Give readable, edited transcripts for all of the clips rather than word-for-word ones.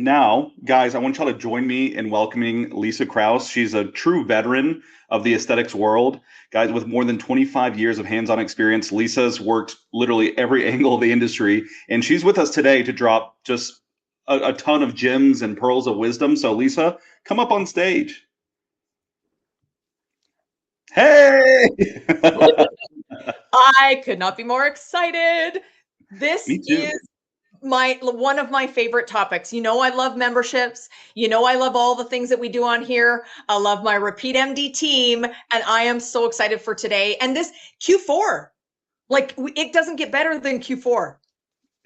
Now, guys, I want y'all to join me in welcoming Leisa Krauss. She's a true veteran of the aesthetics world. Guys, with more than 25 years of hands-on experience, Lisa's worked literally every angle of the industry, and she's with us today to drop just a ton of gems and pearls of wisdom. So, Lisa, come up on stage. Hey! I could not be more excited. This Me too. is one of my favorite topics. You know, I love memberships. You know, I love all the things that we do on here. I love my RepeatMD team, and I am so excited for today. And this Q4, like it doesn't get better than Q4.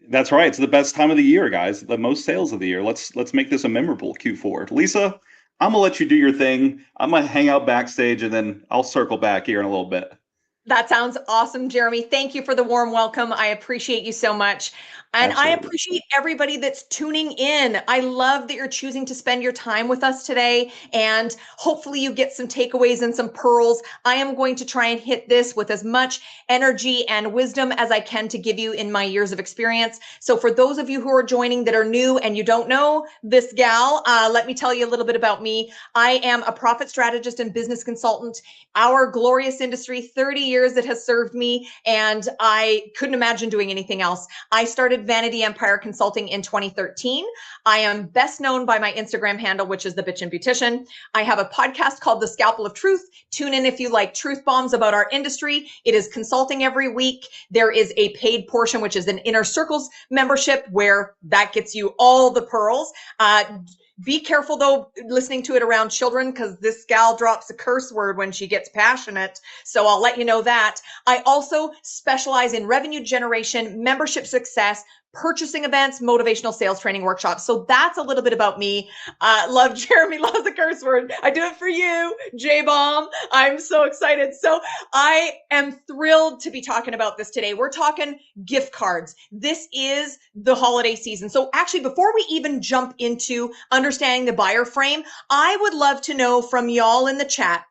That's right. It's the best time of the year, guys. The most sales of the year. Let's make this a memorable Q4. Lisa, I'm gonna let you do your thing. I'm gonna hang out backstage and then I'll circle back here in a little bit. That sounds awesome, Jeremy. Thank you for the warm welcome. I appreciate you so much. And I Absolutely. appreciate everybody that's tuning in. I love that you're choosing to spend your time with us today. And hopefully you get some takeaways and some pearls. I am going to try and hit this with as much energy and wisdom as I can to give you in my years of experience. So for those of you who are joining that are new and you don't know this gal, let me tell you a little bit about me. I am a profit strategist and business consultant. Our glorious industry, 30 years that has served me, and I couldn't imagine doing anything else. I started Vanity Empire Consulting in 2013. I am best known by my Instagram handle, which is the Bitch and Beautician. I have a podcast called The Scalpel of Truth. Tune in if you like truth bombs about our industry. It is consulting every week. There is a paid portion, which is an Inner Circles membership, where that gets you all the pearls. Be careful though, listening to it around children, because this gal drops a curse word when she gets passionate. So I'll let you know that. I also specialize in revenue generation, membership success, purchasing events, motivational sales training workshops. So that's a little bit about me. Love Jeremy loves the curse word. I do it for you, J-Bomb. I'm so excited. So I am thrilled to be talking about this today. We're talking gift cards. This is the holiday season. So actually, before we even jump into understanding the buyer frame, I would love to know from y'all in the chat,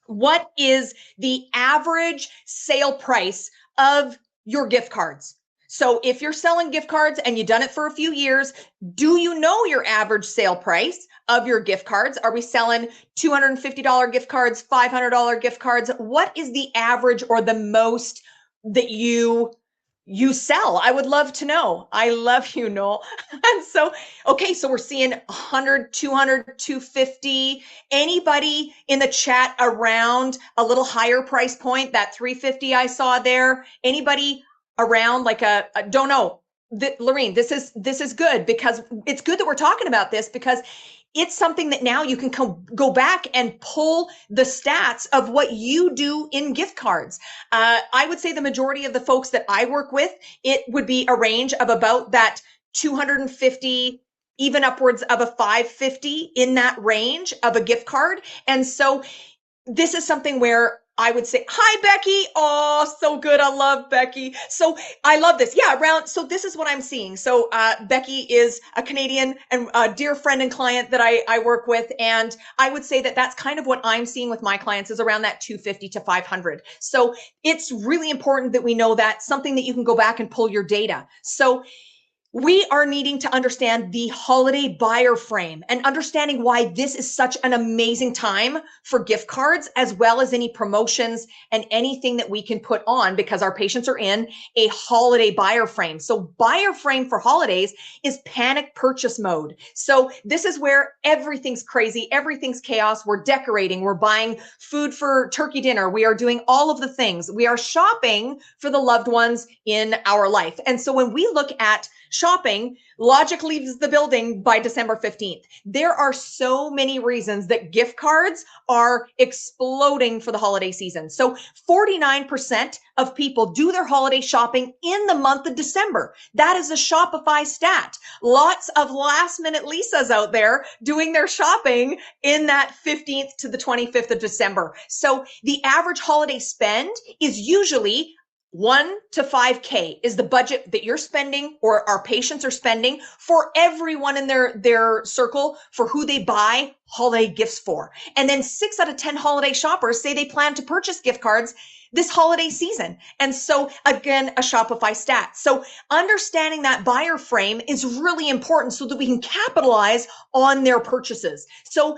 what is the average sale price of your gift cards? So if you're selling gift cards and you've done it for a few years, do you know your average sale price of your gift cards? Are we selling $250 gift cards, $500 gift cards? What is the average or the most that you sell? I would love to know. I love you, Noel. And so, okay, so we're seeing 100, 200, 250. Anybody in the chat around a little higher price point, that 350 I saw there? Anybody around like a don't know. Lorene, this is good, because it's good that we're talking about this, because it's something that now you can go back and pull the stats of what you do in gift cards. I would say the majority of the folks that I work with, it would be a range of about that 250, even upwards of a 550, in that range of a gift card. And so this is something where I would say, hi, Becky. Oh, so good. I love Becky. So I love this. Yeah, so this is what I'm seeing. So Becky is a Canadian and a dear friend and client that I work with. And I would say that that's kind of what I'm seeing with my clients, is around that 250 to 500. So it's really important that we know that, something that you can go back and pull your data. So we are needing to understand the holiday buyer frame and understanding why this is such an amazing time for gift cards, as well as any promotions and anything that we can put on, because our patients are in a holiday buyer frame. So buyer frame for holidays is panic purchase mode. So this is where everything's crazy, everything's chaos. We're decorating, we're buying food for turkey dinner. We are doing all of the things. We are shopping for the loved ones in our life. And so when we look at shopping, logic leaves the building by December 15th. There are so many reasons that gift cards are exploding for the holiday season. So 49% of people do their holiday shopping in the month of December. That is a Shopify stat. Lots of last minute Lisas out there doing their shopping in that 15th to the 25th of December. So the average holiday spend is usually 1 to 5K is the budget that you're spending or our patients are spending for everyone in their circle for who they buy holiday gifts for. And then 6 out of 10 holiday shoppers say they plan to purchase gift cards this holiday season. And so again, a Shopify stat. So understanding that buyer frame is really important so that we can capitalize on their purchases. So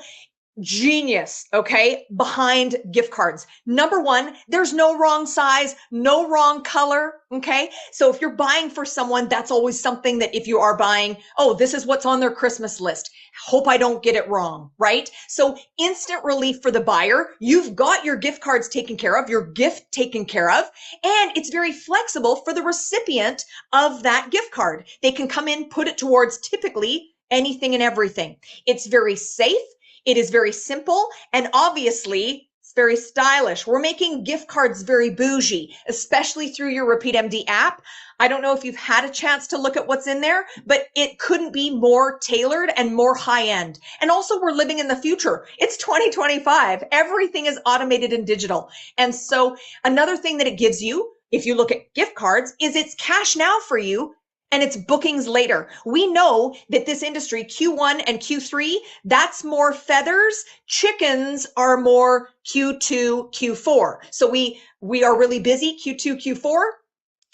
genius, okay, behind gift cards. Number one, there's no wrong size, no wrong color, okay? So if you're buying for someone, that's always something that if you are buying, oh, this is what's on their Christmas list. Hope I don't get it wrong, right? So instant relief for the buyer. You've got your gift cards taken care of, your gift taken care of, and it's very flexible for the recipient of that gift card. They can come in, put it towards typically anything and everything. It's very safe. It is very simple, and obviously it's very stylish. We're making gift cards very bougie, especially through your RepeatMD app. I don't know if you've had a chance to look at what's in there, but it couldn't be more tailored and more high end. And also we're living in the future. It's 2025. Everything is automated and digital. And so another thing that it gives you, if you look at gift cards, is it's cash now for you. And it's bookings later. We know that this industry, Q1 and Q3, that's more feathers. Chickens are more Q2, Q4. So we are really busy Q2, Q4.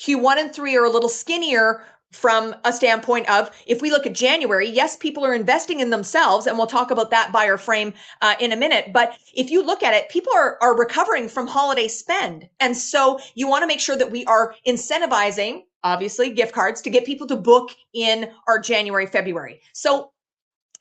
Q1 and 3 are a little skinnier from a standpoint of, if we look at January, yes, people are investing in themselves, and we'll talk about that buyer frame in a minute. But if you look at it, people are recovering from holiday spend. And so you want to make sure that we are incentivizing, obviously, gift cards to get people to book in our January, February. So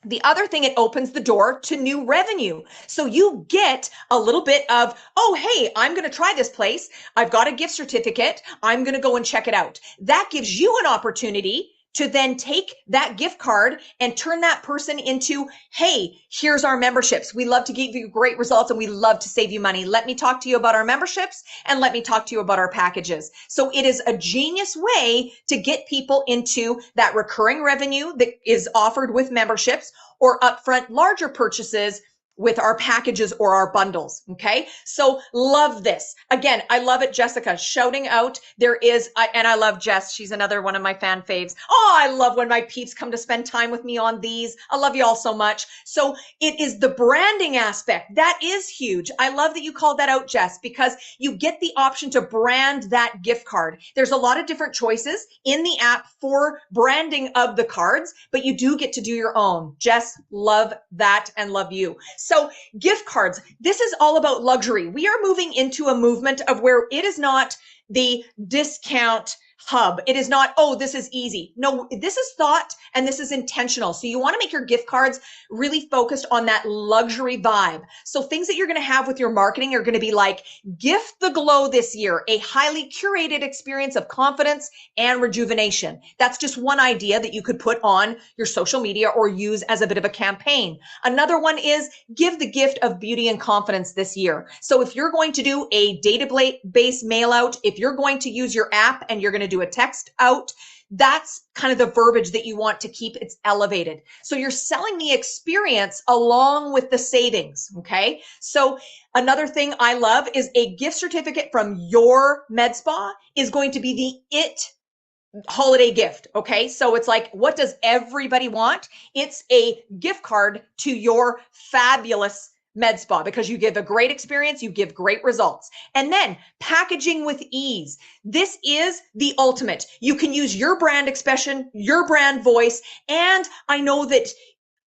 the other thing, it opens the door to new revenue. So you get a little bit of, oh, hey, I'm going to try this place. I've got a gift certificate. I'm going to go and check it out. That gives you an opportunity to then take that gift card and turn that person into, hey, here's our memberships. We love to give you great results and we love to save you money. Let me talk to you about our memberships and let me talk to you about our packages. So it is a genius way to get people into that recurring revenue that is offered with memberships or upfront larger purchases with our packages or our bundles. Okay. So love this. Again, I love it. Jessica shouting out. There is, and I love Jess. She's another one of my fan faves. Oh, I love when my peeps come to spend time with me on these. I love you all so much. So it is the branding aspect. That is huge. I love that you called that out, Jess, because you get the option to brand that gift card. There's a lot of different choices in the app for branding of the cards, but you do get to do your own. Jess, love that and love you. So gift cards, this is all about luxury. We are moving into a movement of where it is not the discount hub. It is not, oh, this is easy. No, this is thought and this is intentional. So you want to make your gift cards really focused on that luxury vibe. So things that you're going to have with your marketing are going to be like, gift the glow this year, a highly curated experience of confidence and rejuvenation. That's just one idea that you could put on your social media or use as a bit of a campaign. Another one is give the gift of beauty and confidence this year. So if you're going to do a database mail out, if you're going to use your app and you're going to do a text out, that's kind of the verbiage that you want to keep. It's elevated. So you're selling the experience along with the savings. Okay. So another thing I love is a gift certificate from your med spa is going to be the holiday gift. Okay. So it's like, what does everybody want? It's a gift card to your fabulous med spa because you give a great experience, you give great results. And then packaging with ease. This is the ultimate. You can use your brand expression, your brand voice. And I know that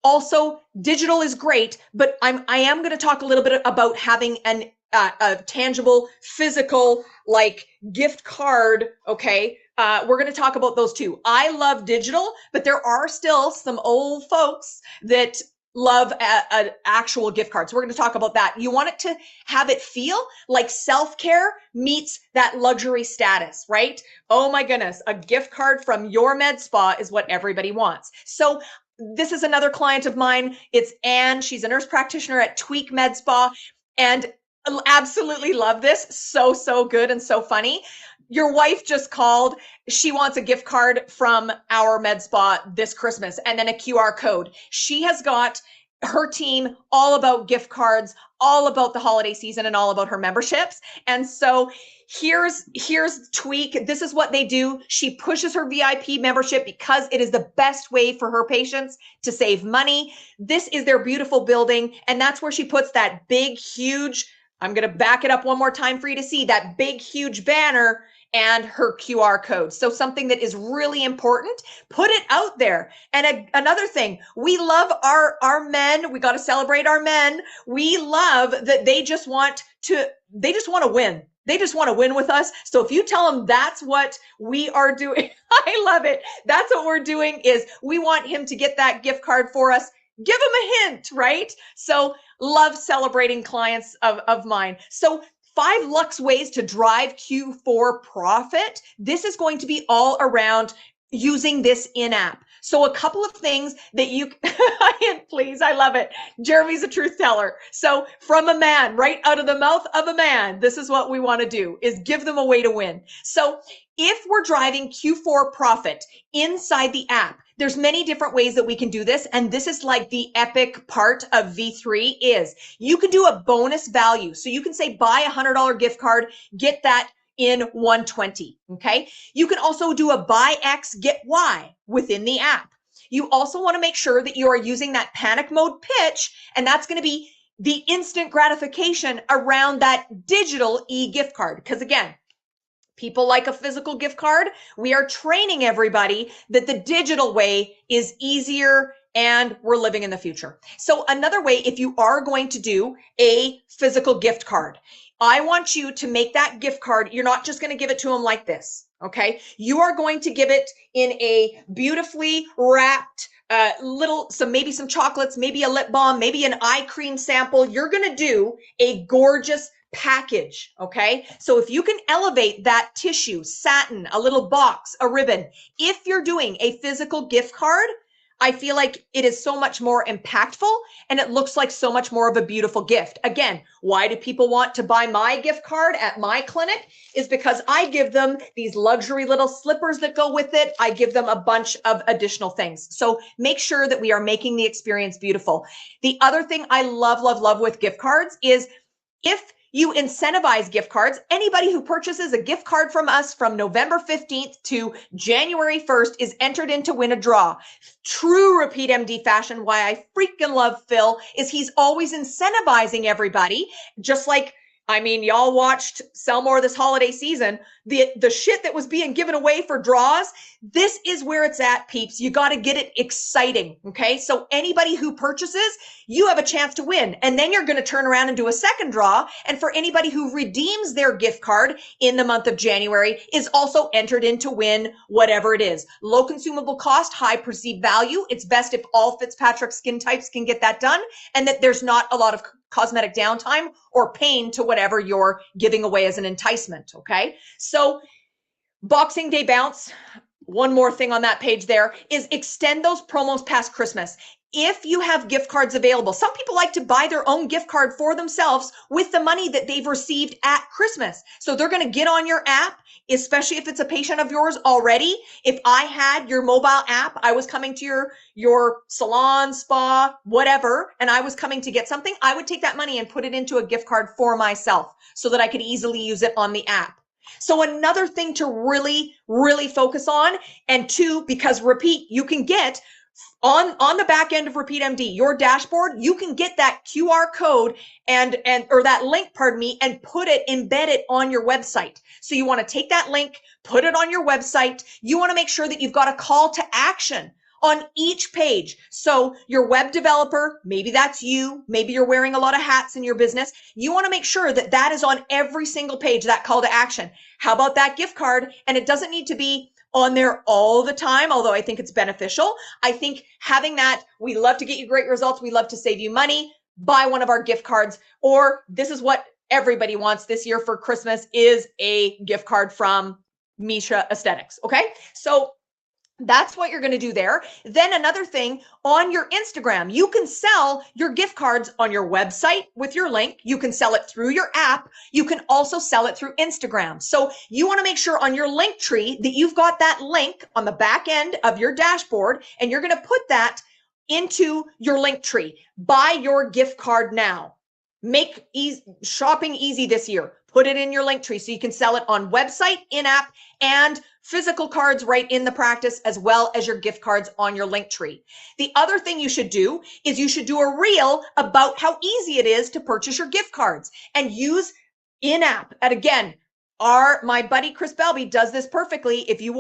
also digital is great, but I am going to talk a little bit about having a tangible physical like gift card. Okay. We're going to talk about those too. I love digital, but there are still some old folks that love an actual gift card. So we're going to talk about that. You want it to have it feel like self-care meets that luxury status, right? Oh my goodness. A gift card from your med spa is what everybody wants. So this is another client of mine. It's Anne. She's a nurse practitioner at Tweak Med Spa and absolutely love this. So good and so funny. Your wife just called. She wants a gift card from our med spa this Christmas and then a QR code. She has got her team all about gift cards, all about the holiday season, and all about her memberships. And so here's tweak. This is what they do. She pushes her VIP membership because it is the best way for her patients to save money. This is their beautiful building, and that's where she puts that big, huge, I'm going to back it up one more time for you to see, that big, huge banner and her QR code. So something that is really important, put it out there. And another thing, we love our men. We got to celebrate our men. We love that they just want to win. They just want to win with us. So if you tell them that's what we are doing, I love it. That's what we're doing is we want him to get that gift card for us. Give him a hint, right? So love celebrating clients of mine. So 5 Lux ways to drive Q4 profit. This is going to be all around using this in-app. So a couple of things that you, please, I love it. Jeremy's a truth teller. So from a man, right out of the mouth of a man, this is what we want to do, is give them a way to win. So if we're driving Q4 profit inside the app, there's many different ways that we can do this. And this is like the epic part of V3 is you can do a bonus value. So you can say buy a $100 gift card, get that in 120. Okay. You can also do a buy X, get Y within the app. You also want to make sure that you are using that panic mode pitch. And that's going to be the instant gratification around that digital e-gift card. Because again, people like a physical gift card. We are training everybody that the digital way is easier and we're living in the future. So another way, if you are going to do a physical gift card, I want you to make that gift card. You're not just going to give it to them like this. Okay. You are going to give it in a beautifully wrapped maybe some chocolates, maybe a lip balm, maybe an eye cream sample. You're going to do a gorgeous package. Okay. So if you can elevate that tissue, satin, a little box, a ribbon, if you're doing a physical gift card, I feel like it is so much more impactful and it looks like so much more of a beautiful gift. Again, why do people want to buy my gift card at my clinic? Is because I give them these luxury little slippers that go with it. I give them a bunch of additional things. So make sure that we are making the experience beautiful. The other thing I love, love, love with gift cards is if you incentivize gift cards. Anybody who purchases a gift card from us from November 15th to January 1st is entered in to win a draw. True RepeatMD fashion, why I freaking love Phil, is he's always incentivizing everybody, just like, I mean, y'all watched Sell More this holiday season. The shit that was being given away for draws, this is where it's at, peeps. You got to get it exciting, okay? So anybody who purchases, you have a chance to win. And then you're going to turn around and do a second draw. And for anybody who redeems their gift card in the month of January is also entered in to win whatever it is. Low consumable cost, high perceived value. It's best if all Fitzpatrick skin types can get that done and that there's not a lot of cosmetic downtime or pain to whatever you're giving away as an enticement, okay? So Boxing Day bounce, one more thing on that page there is extend those promos past Christmas. If you have gift cards available, some people like to buy their own gift card for themselves with the money that they've received at Christmas. So they're going to get on your app, especially if it's a patient of yours already. If I had your mobile app, I was coming to your salon, spa, whatever, and I was coming to get something, I would take that money and put it into a gift card for myself so that I could easily use it on the app. So another thing to really, really focus on, and two, because Repeat, you can get on the back end of RepeatMD, your dashboard, you can get that QR code or that link, pardon me, and embed it on your website. So you want to take that link, put it on your website. You want to make sure that you've got a call to action on each page. So your web developer, maybe that's you, maybe you're wearing a lot of hats in your business. You want to make sure that that is on every single page, that call to action. How about that gift card? And it doesn't need to be on there all the time, although I think it's beneficial. I think having that, we love to get you great results. We love to save you money. Buy one of our gift cards, or this is what everybody wants this year for Christmas is a gift card from Misha Aesthetics. Okay. So that's what you're going to do there. Then another thing on your Instagram, you can sell your gift cards on your website with your link. You can sell it through your app. You can also sell it through Instagram. So you want to make sure on your link tree that you've got that link on the back end of your dashboard, and you're going to put that into your link tree. Buy your gift card now. Make shopping easy this year. Put it in your link tree so you can sell it on website, in-app, and physical cards right in the practice, as well as your gift cards on your link tree. The other thing you should do is you should do a reel about how easy it is to purchase your gift cards and use in-app. And again, my buddy Chris Belby does this perfectly. If you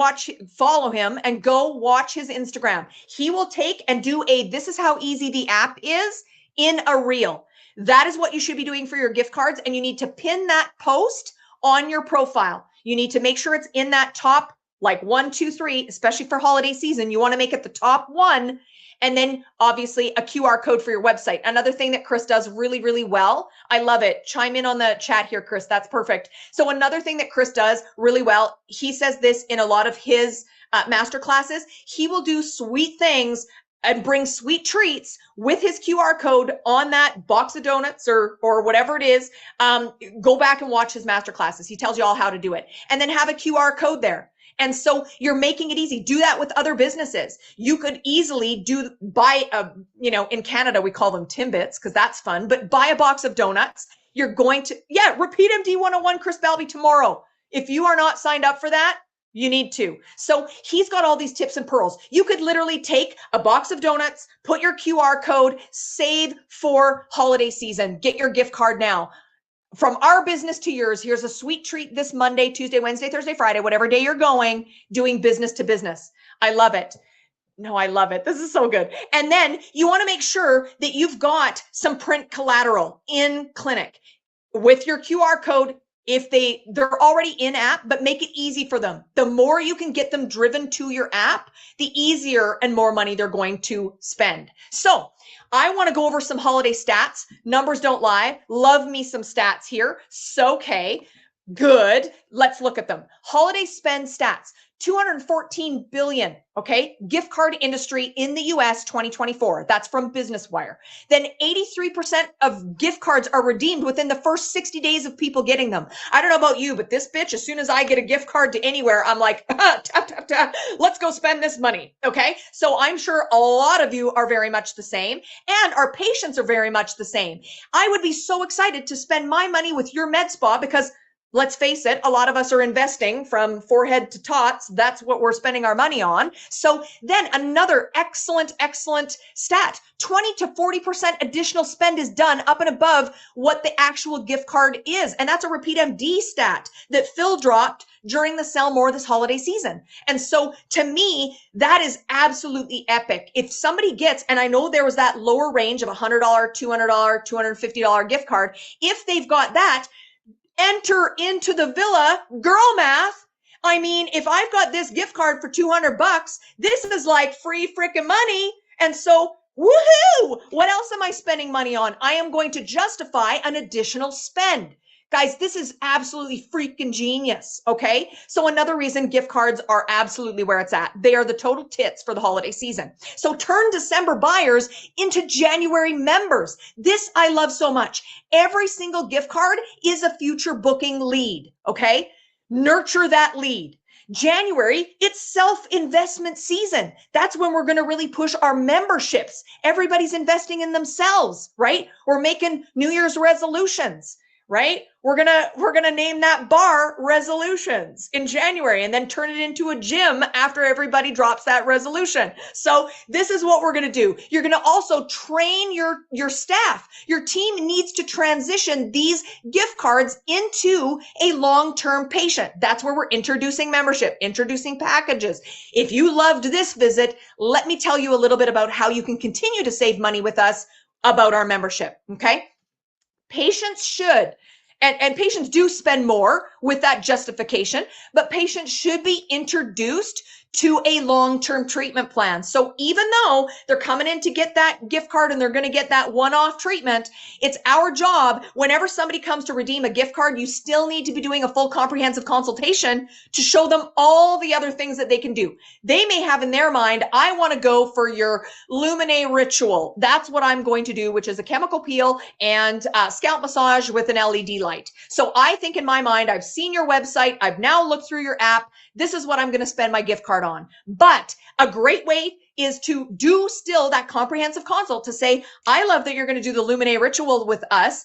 follow him and go watch his Instagram, he will take and do this is how easy the app is in a reel. That is what you should be doing for your gift cards. And you need to pin that post on your profile. You need to make sure it's in that top, like 1, 2, 3, especially for holiday season. You want to make it the top one. And then obviously a QR code for your website. Another thing that Chris does really, really well. I love it. Chime in on the chat here, Chris. That's perfect. So another thing that Chris does really well, he says this in a lot of his master classes, he will do sweet things and bring sweet treats with his QR code on that box of donuts or whatever it is. Go back and watch his master classes. He tells you all how to do it. And then have a QR code there. And so you're making it easy. Do that with other businesses. You could easily buy in Canada, we call them Timbits because that's fun, but buy a box of donuts. You're going to, Repeat MD 101, Chris Belby tomorrow. If you are not signed up for that, you need to. So he's got all these tips and pearls. You could literally take a box of donuts, put your QR code, save for holiday season, get your gift card now. From our business to yours, here's a sweet treat this Monday, Tuesday, Wednesday, Thursday, Friday, whatever day you're going, doing business to business. I love it. No, I love it. This is so good. And then you want to make sure that you've got some print collateral in clinic with your QR code. If they're already in app, but make it easy for them. The more you can get them driven to your app, the easier and more money they're going to spend. So I want to go over some holiday stats. Numbers don't lie. Love me some stats here. So, okay, good. Let's look at them. Holiday spend stats. 214 billion, okay? Gift card industry in the US 2024. That's from Business Wire. Then 83% of gift cards are redeemed within the first 60 days of people getting them. I don't know about you, but this bitch, as soon as I get a gift card to anywhere, I'm like, tap, tap, tap, let's go spend this money, okay? So I'm sure a lot of you are very much the same, and our patients are very much the same. I would be so excited to spend my money with your med spa because let's face it, a lot of us are investing from forehead to tots. That's what we're spending our money on. So then another excellent stat, 20 to 40% additional spend is done up and above what the actual gift card is. And that's a RepeatMD stat that Phil dropped during the Sell More this holiday season. And so to me, that is absolutely epic. If somebody gets, and I know there was that lower range of $100, $200, $250 gift card, if they've got that, enter into the villa girl math. I mean, if I've got this gift card for $200, this is like free freaking money. And so, woohoo! What else am I spending money on? I am going to justify an additional spend. Guys, this is absolutely freaking genius, okay? So another reason gift cards are absolutely where it's at. They are the total tits for the holiday season. So turn December buyers into January members. This I love so much. Every single gift card is a future booking lead, okay? Nurture that lead. January, it's self-investment season. That's when we're going to really push our memberships. Everybody's investing in themselves, right? We're making New Year's resolutions. Right? We're gonna name that bar resolutions in January and then turn it into a gym after everybody drops that resolution. So this is what we're gonna do. You're gonna also train your staff. Your team needs to transition these gift cards into a long-term patient. That's where we're introducing membership, introducing packages. If you loved this visit, let me tell you a little bit about how you can continue to save money with us about our membership. Okay. Patients should, and patients do spend more with that justification, but patients should be introduced to a long-term treatment plan. So even though they're coming in to get that gift card and they're going to get that one-off treatment, it's our job, whenever somebody comes to redeem a gift card, you still need to be doing a full comprehensive consultation to show them all the other things that they can do. They may have in their mind, I want to go for your Lumine ritual. That's what I'm going to do, which is a chemical peel and scalp massage with an LED light. So I think in my mind, I've seen your website. I've now looked through your app. This is what I'm going to spend my gift card on. But a great way is to do still that comprehensive consult to say, I love that you're going to do the Lumine ritual with us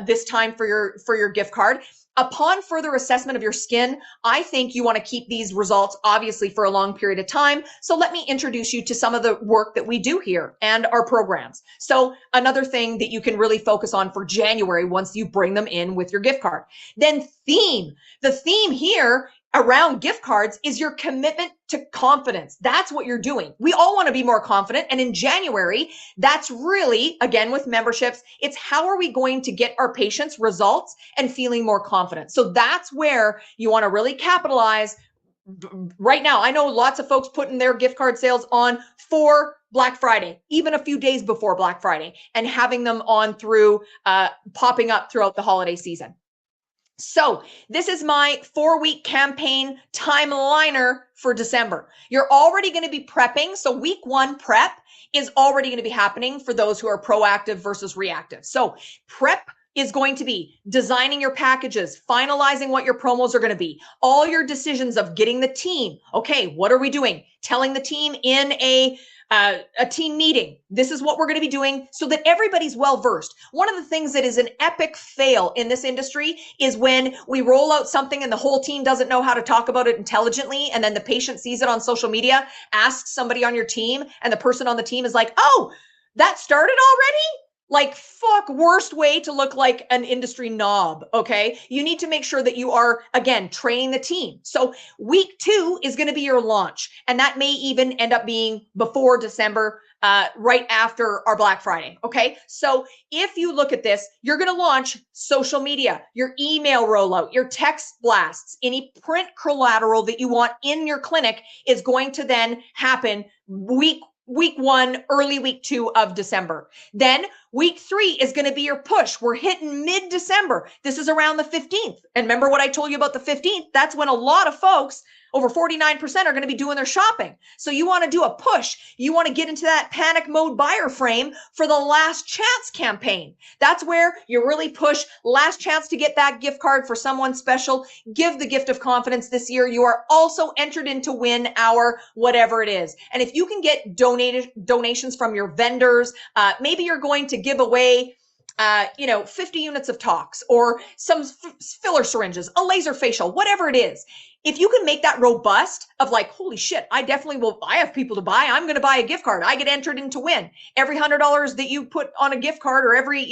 this time for your gift card. Upon further assessment of your skin, I think you want to keep these results obviously for a long period of time. So let me introduce you to some of the work that we do here and our programs. So another thing that you can really focus on for January once you bring them in with your gift card. Then theme. The theme here around gift cards is your commitment to confidence. That's what you're doing. We all want to be more confident. And in January, that's really, again, with memberships, it's how are we going to get our patients results and feeling more confident. So that's where you want to really capitalize right now. I know lots of folks putting their gift card sales on for Black Friday, even a few days before Black Friday, and having them on through popping up throughout the holiday season. So this is my 4-week campaign timeliner for December. You're already going to be prepping. So week 1 prep is already going to be happening for those who are proactive versus reactive. So prep is going to be designing your packages, finalizing what your promos are going to be, all your decisions of getting the team. Okay, what are we doing? Telling the team in a team meeting, this is what we're going to be doing so that everybody's well versed. One of the things that is an epic fail in this industry is when we roll out something and the whole team doesn't know how to talk about it intelligently. And then the patient sees it on social media, asks somebody on your team, and the person on the team is like, oh, that started already? Like, fuck, worst way to look like an industry knob, okay? You need to make sure that you are, again, training the team. So week 2 is going to be your launch. And that may even end up being before December, right after our Black Friday, okay? So if you look at this, you're going to launch social media, your email rollout, your text blasts, any print collateral that you want in your clinic is going to then happen week 1, early week 2 of December. Then week 3 is going to be your push. We're hitting mid-December. This is around the 15th. And remember what I told you about the 15th? That's when a lot of folks, over 49%, are going to be doing their shopping. So you want to do a push. You want to get into that panic mode buyer frame for the last chance campaign. That's where you really push last chance to get that gift card for someone special. Give the gift of confidence this year. You are also entered in to win our whatever it is. And if you can get donations from your vendors, maybe you're going to give away 50 units of tox or some filler syringes, a laser facial, whatever it is. If you can make that robust of like, holy shit, I definitely will, I have people to buy. I'm going to buy a gift card. I get entered in to win. Every $100 that you put on a gift card or every,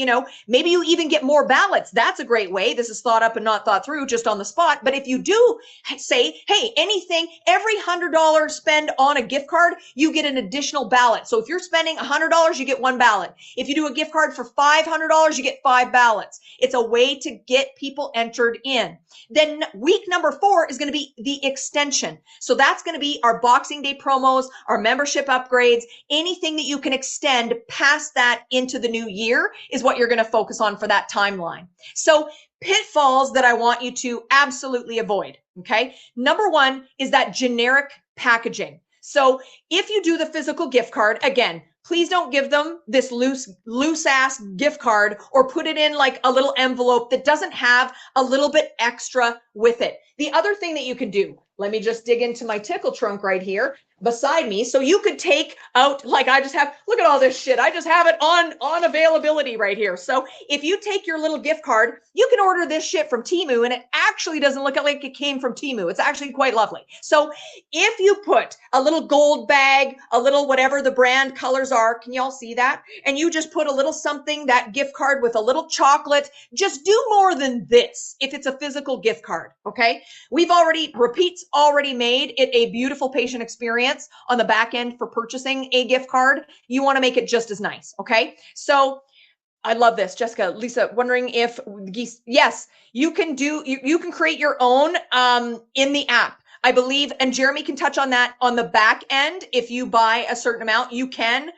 maybe you even get more ballots. That's a great way. This is thought up and not thought through just on the spot. But if you do say, hey, anything, every $100 spend on a gift card, you get an additional ballot. So if you're spending $100, you get 1 ballot. If you do a gift card for $500, you get 5 ballots. It's a way to get people entered in. Then week number 4 is going to be the extension. So that's going to be our Boxing Day promos, our membership upgrades, anything that you can extend past that into the new year is what you're going to focus on for that timeline. So pitfalls that I want you to absolutely avoid. Okay. Number 1 is that generic packaging. So if you do the physical gift card, again, please don't give them this loose ass gift card or put it in like a little envelope that doesn't have a little bit extra with it. The other thing that you can do, let me just dig into my tickle trunk right here beside me. So you could take out, like I just have, look at all this shit. I just have it on availability right here. So if you take your little gift card, you can order this shit from Temu and it actually doesn't look like it came from Temu. It's actually quite lovely. So if you put a little gold bag, a little whatever the brand colors are, can y'all see that? And you just put a little something, that gift card with a little chocolate, just do more than this if it's a physical gift card, okay? Repeat's already made it a beautiful patient experience on the back end for purchasing a gift card. You want to make it just as nice. Okay. So I love this. Jessica, Lisa, wondering if, yes, you can create your own in the app, I believe. And Jeremy can touch on that on the back end. If you buy a certain amount, you can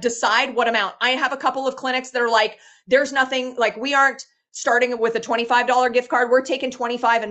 decide what amount. I have a couple of clinics that are like, there's nothing, like we aren't starting with a $25 gift card. We're taking 25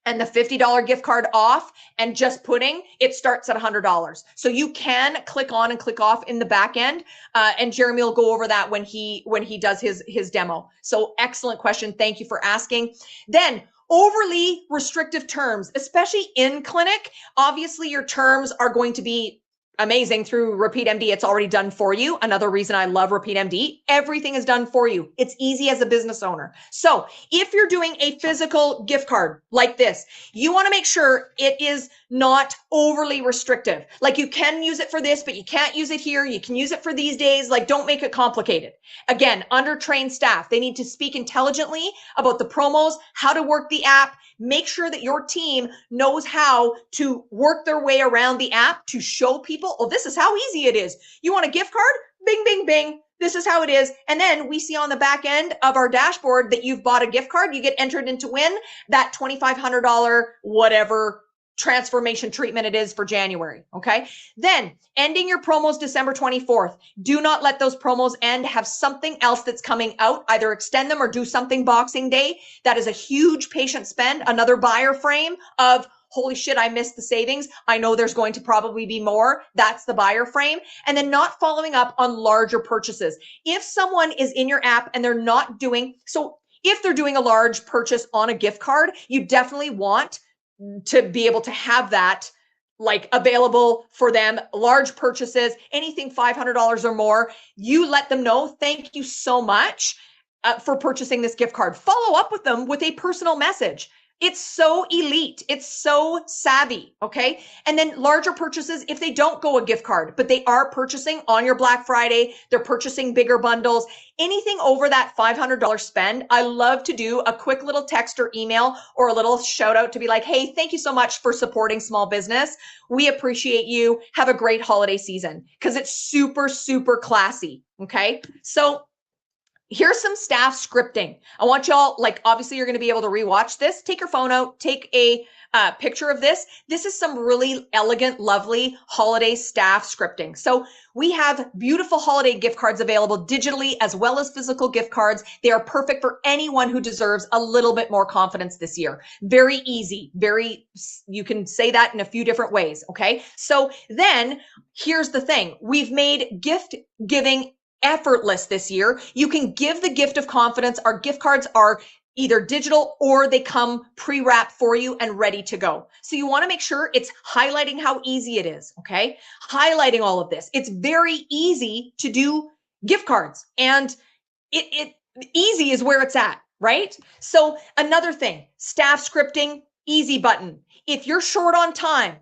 and the $50 gift card off and just putting, it starts at $100. So you can click on and click off in the back end. And Jeremy will go over that when he does his demo. So excellent question. Thank you for asking. Then overly restrictive terms, especially in clinic. Obviously your terms are going to be amazing through RepeatMD. It's already done for you. Another reason I love RepeatMD, everything is done for you. It's easy as a business owner. So if you're doing a physical gift card like this, you want to make sure it is not overly restrictive. Like, you can use it for this, but you can't use it here. You can use it for these days. Like, don't make it complicated. Again, under-trained staff, they need to speak intelligently about the promos, how to work the app. Make sure that your team knows how to work their way around the app to show people, oh, this is how easy it is. You want a gift card? Bing, bing, bing. This is how it is. And then we see on the back end of our dashboard that you've bought a gift card. You get entered into win that $2,500 whatever transformation treatment it is for January. Okay. Then ending your promos December 24th. Do not let those promos end. Have something else that's coming out. Either extend them or do something Boxing Day. That is a huge patient spend. Another buyer frame of, holy shit, I missed the savings. I know there's going to probably be more. That's the buyer frame. And then not following up on larger purchases. If someone is in your app and they're not doing, so if they're doing a large purchase on a gift card, you definitely want to be able to have that like available for them. Large purchases, anything $500 or more, you let them know, thank you so much for purchasing this gift card. Follow up with them with a personal message. It's so elite. It's so savvy. Okay. And then larger purchases, if they don't go a gift card, but they are purchasing on your Black Friday, they're purchasing bigger bundles, anything over that $500 spend, I love to do a quick little text or email or a little shout out to be like, hey, thank you so much for supporting small business. We appreciate you. Have a great holiday season, because it's super, super classy. Okay. So here's some staff scripting. I want y'all, like, obviously you're going to be able to rewatch this. Take your phone out, take a picture of this. This is some really elegant, lovely holiday staff scripting. So we have beautiful holiday gift cards available digitally as well as physical gift cards. They are perfect for anyone who deserves a little bit more confidence this year. Very easy, you can say that in a few different ways. Okay. So then here's the thing. We've made gift giving effortless this year. You can give the gift of confidence. Our gift cards are either digital or they come pre-wrapped for you and ready to go. So you want to make sure it's highlighting how easy it is. Okay. Highlighting all of this. It's very easy to do gift cards, and it easy is where it's at, right? So another thing, staff scripting, easy button. If you're short on time,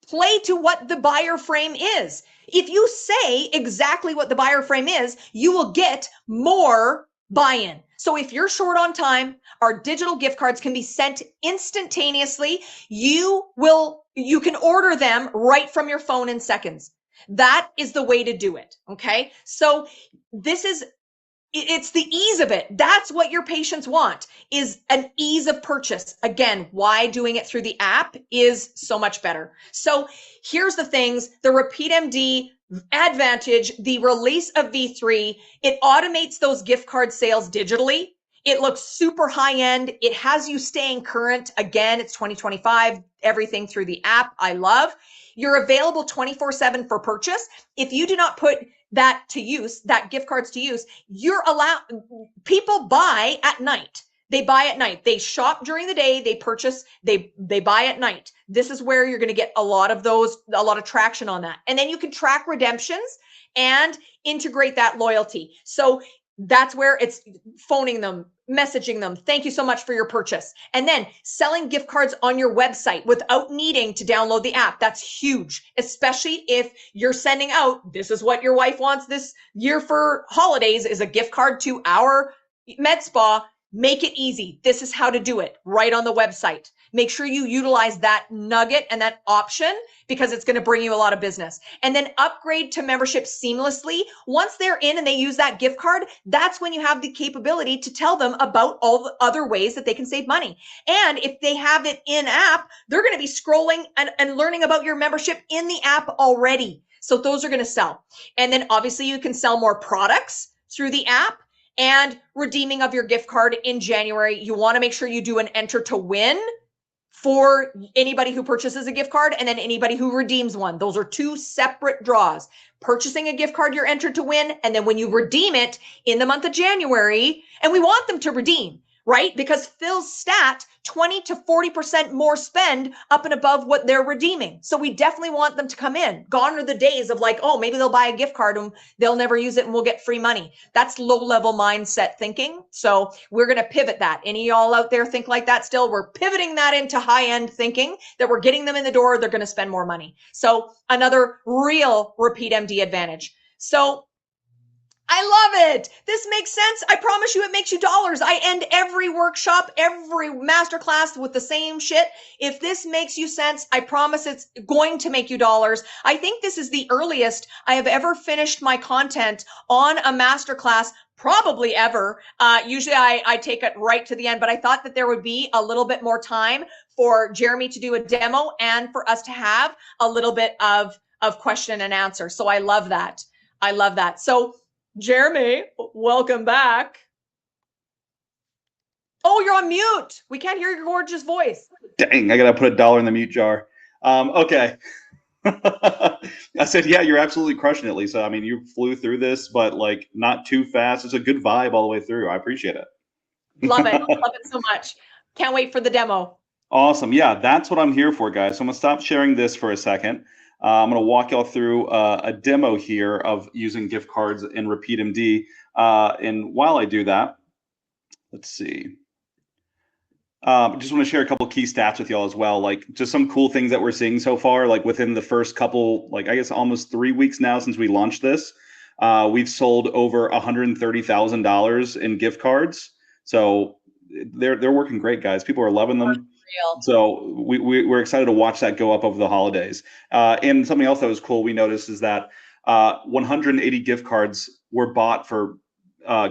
play to what the buyer frame is. If you say exactly what the buyer frame is, you will get more buy-in. So if you're short on time, our digital gift cards can be sent instantaneously. You can order them right from your phone in seconds. That is the way to do it. Okay. So it's the ease of it. That's what your patients want, is an ease of purchase. Again, why doing it through the app is so much better. So here's the things, the RepeatMD advantage, the release of V3, it automates those gift card sales digitally. It looks super high end. It has you staying current. Again, it's 2025, everything through the app. I love. You're available 24/7 for purchase. If you do not put that to use, that gift cards to use, people buy at night. They buy at night. They shop during the day. They purchase, they buy at night. This is where you're going to get a lot of traction on that. And then you can track redemptions and integrate that loyalty. So that's where it's phoning them, messaging them. Thank you so much for your purchase. And then selling gift cards on your website without needing to download the app. That's huge, especially if you're sending out, this is what your wife wants this year for holidays, is a gift card to our med spa. Make it easy. This is how to do it right on the website. Make sure you utilize that nugget and that option, because it's going to bring you a lot of business. And then upgrade to membership seamlessly. Once they're in and they use that gift card, that's when you have the capability to tell them about all the other ways that they can save money. And if they have it in app, they're going to be scrolling and learning about your membership in the app already. So those are going to sell. And then obviously you can sell more products through the app. And redeeming of your gift card in January, you want to make sure you do an enter to win for anybody who purchases a gift card, and then anybody who redeems one. Those are two separate draws. Purchasing a gift card, you're entered to win. And then when you redeem it in the month of January, and we want them to redeem, right? Because Phil's stat, 20 to 40% more spend up and above what they're redeeming. So we definitely want them to come in. Gone are the days of like, oh, maybe they'll buy a gift card and they'll never use it and we'll get free money. That's low level mindset thinking. So we're going to pivot that. Any of y'all out there think like that still? We're pivoting that into high end thinking that we're getting them in the door. They're going to spend more money. So another real RepeatMD advantage. So I love it. This makes sense. I promise you it makes you dollars. I end every workshop, every masterclass with the same shit. If this makes you sense, I promise it's going to make you dollars. I think this is the earliest I have ever finished my content on a masterclass, probably ever. Usually I take it right to the end, but I thought that there would be a little bit more time for Jeremy to do a demo and for us to have a little bit of question and answer. So I love that. I love that. So Jeremy, welcome back. Oh, you're on mute. We can't hear your gorgeous voice. Dang, I got to put $1 in the mute jar. Okay. I said, yeah, you're absolutely crushing it, Leisa. I mean, you flew through this, but like not too fast. It's a good vibe all the way through. I appreciate it. Love it. Love it so much. Can't wait for the demo. Awesome. Yeah, that's what I'm here for, guys. So I'm going to stop sharing this for a second. I'm going to walk y'all through a demo here of using gift cards in RepeatMD. And while I do that, let's see. Just want to share a couple key stats with y'all as well, like just some cool things that we're seeing so far, like within the first couple, like I guess almost 3 weeks now since we launched this. We've sold over $130,000 in gift cards. So they're working great, guys. People are loving them. So we're excited to watch that go up over the holidays. And something else that was cool we noticed is that 180 gift cards were bought for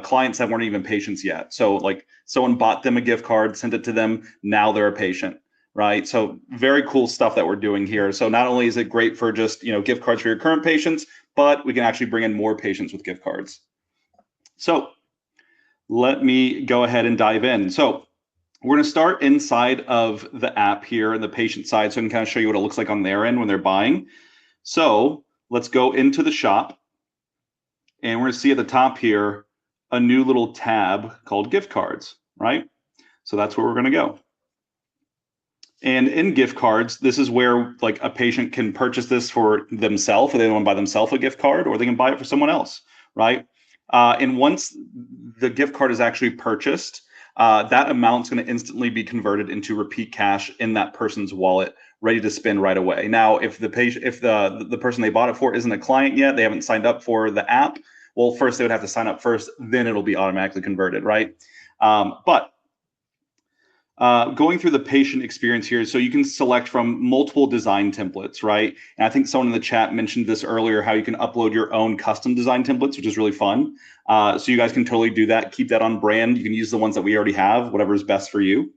clients that weren't even patients yet. So like someone bought them a gift card, sent it to them, now they're a patient, right? So very cool stuff that we're doing here. So not only is it great for just, gift cards for your current patients, but we can actually bring in more patients with gift cards. So let me go ahead and dive in. So we're going to start inside of the app here in the patient side so I can kind of show you what it looks like on their end when they're buying. So let's go into the shop and we're going to see at the top here a new little tab called gift cards, right? So that's where we're going to go. And in gift cards, this is where like a patient can purchase this for themselves, or they want to buy themselves a gift card, or they can buy it for someone else, right? And once the gift card is actually purchased, that amount's going to instantly be converted into repeat cash in that person's wallet, ready to spend right away. Now, if the patient, if the person they bought it for isn't a client yet, they haven't signed up for the app. Well, first they would have to sign up first, then it'll be automatically converted, right? Going through the patient experience here, so you can select from multiple design templates, right? And I think someone in the chat mentioned this earlier, how you can upload your own custom design templates, which is really fun. So you guys can totally do that. Keep that on brand. You can use the ones that we already have, whatever is best for you.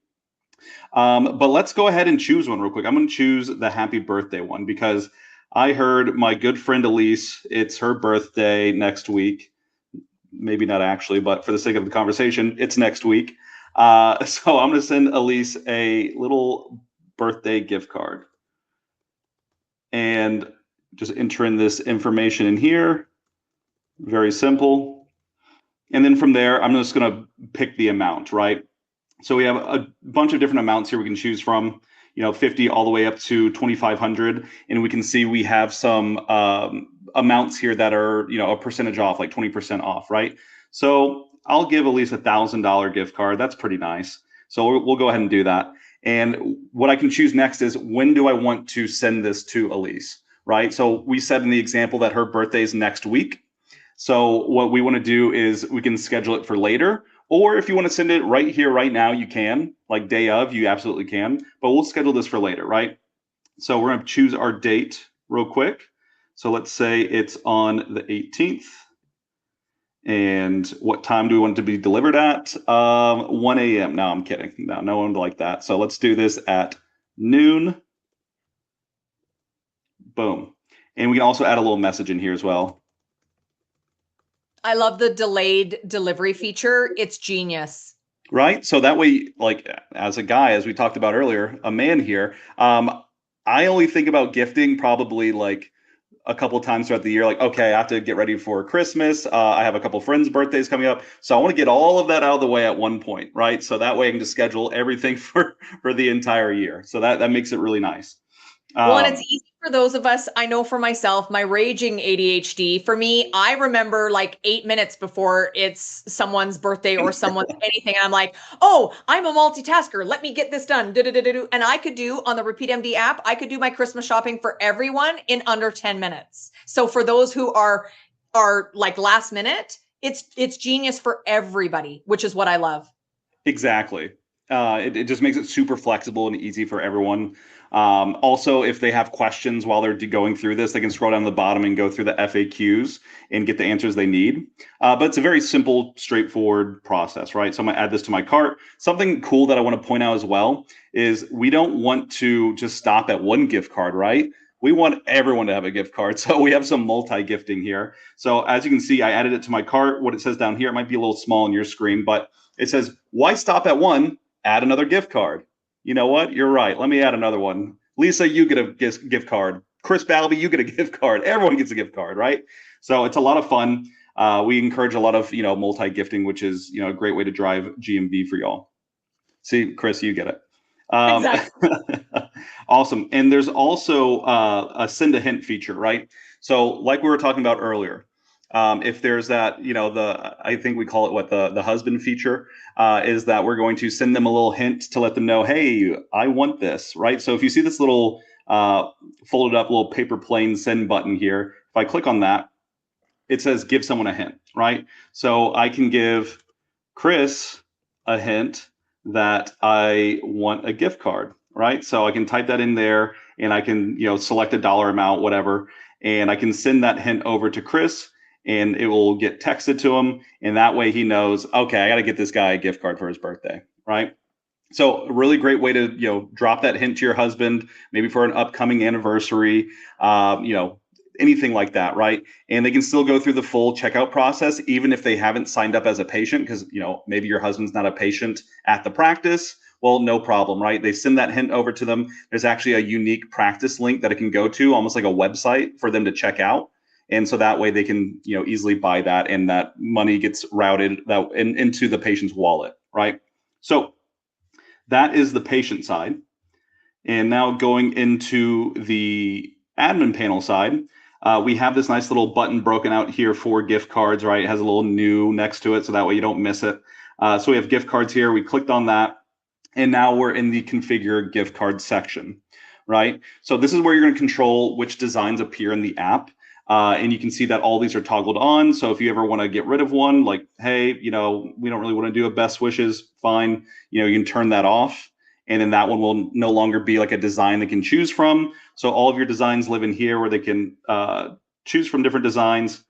But let's go ahead and choose one real quick. I'm going to choose the happy birthday one because I heard my good friend Elise, it's her birthday next week. Maybe not actually, but for the sake of the conversation, it's next week. So I'm going to send Elise a little birthday gift card and just enter in this information in here. Very simple. And then from there, I'm just going to pick the amount, right? So we have a bunch of different amounts here we can choose from, 50 all the way up to 2,500. And we can see we have some amounts here that are, a percentage off, like 20% off, right? So I'll give Elise $1,000 gift card. That's pretty nice. So we'll go ahead and do that. And what I can choose next is, when do I want to send this to Elise, right? So we said in the example that her birthday is next week. So what we want to do is we can schedule it for later, or if you want to send it right here, right now, you can, like day of, you absolutely can, but we'll schedule this for later, right? So we're going to choose our date real quick. So let's say it's on the 18th. And what time do we want it to be delivered at? 1 a.m. No, I'm kidding. No one would like that. So let's do this at noon. Boom. And we can also add a little message in here as well. I love the delayed delivery feature. It's genius. Right? So that way, like as a guy, as we talked about earlier, a man here, I only think about gifting probably like a couple of times throughout the year, like, okay, I have to get ready for Christmas. I have a couple friends' birthdays coming up. So I want to get all of that out of the way at one point, right? So that way I can just schedule everything for the entire year. So that makes it really nice. Well, and it's easy for those of us, I know for myself, my raging ADHD, for me, I remember like 8 minutes before it's someone's birthday or someone's anything. And I'm like, oh, I'm a multitasker. Let me get this done. And I could do on the RepeatMD app, I could do my Christmas shopping for everyone in under 10 minutes. So for those who are like last minute, it's genius for everybody, which is what I love. Exactly. It just makes it super flexible and easy for everyone. Also, if they have questions while they're going through this, they can scroll down to the bottom and go through the FAQs and get the answers they need. But it's a very simple, straightforward process, right? So I'm gonna add this to my cart. Something cool that I want to point out as well is we don't want to just stop at one gift card, right? We want everyone to have a gift card. So we have some multi-gifting here. So as you can see, I added it to my cart. What it says down here, it might be a little small on your screen, but it says, why stop at one? Add another gift card. You know what? You're right. Let me add another one. Lisa, you get a gift card. Chris Balby, you get a gift card. Everyone gets a gift card, right? So it's a lot of fun. We encourage a lot of multi-gifting, which is a great way to drive GMV for y'all. See, Chris, you get it. Exactly. Awesome. And there's also a send a hint feature, right? So like we were talking about earlier, if there's that, I think we call it the husband feature, is that we're going to send them a little hint to let them know, hey, I want this, right? So if you see this little folded up little paper plane send button here, if I click on that, it says give someone a hint, right? So I can give Chris a hint that I want a gift card, right? So I can type that in there and I can, select a dollar amount, whatever, and I can send that hint over to Chris and it will get texted to him. And that way he knows, okay, I got to get this guy a gift card for his birthday, right? So a really great way to, drop that hint to your husband, maybe for an upcoming anniversary, anything like that, right? And they can still go through the full checkout process, even if they haven't signed up as a patient, because, maybe your husband's not a patient at the practice. Well, no problem, right? They send that hint over to them. There's actually a unique practice link that it can go to, almost like a website for them to check out. And so that way they can, easily buy that and that money gets routed into the patient's wallet, right? So that is the patient side. And now going into the admin panel side, we have this nice little button broken out here for gift cards, right? It has a little new next to it, so that way you don't miss it. So we have gift cards here. We clicked on that, and now we're in the configure gift card section, right? So this is where you're going to control which designs appear in the app. And you can see that all these are toggled on. So if you ever want to get rid of one, like, hey, we don't really want to do a best wishes, fine. You can turn that off. And then that one will no longer be like a design they can choose from. So all of your designs live in here where they can choose from different designs.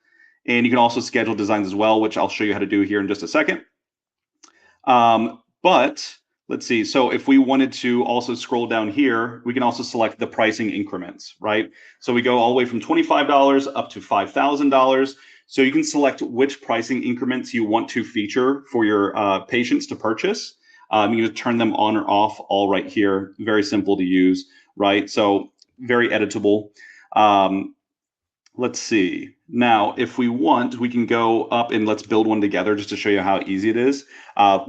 And you can also schedule designs as well, which I'll show you how to do here in just a second. But let's see. So if we wanted to also scroll down here, we can also select the pricing increments, right? So we go all the way from $25 up to $5,000. So you can select which pricing increments you want to feature for your patients to purchase. You just turn them on or off all right here. Very simple to use, right? So very editable. Let's see. Now, if we want, we can go up and let's build one together just to show you how easy it is.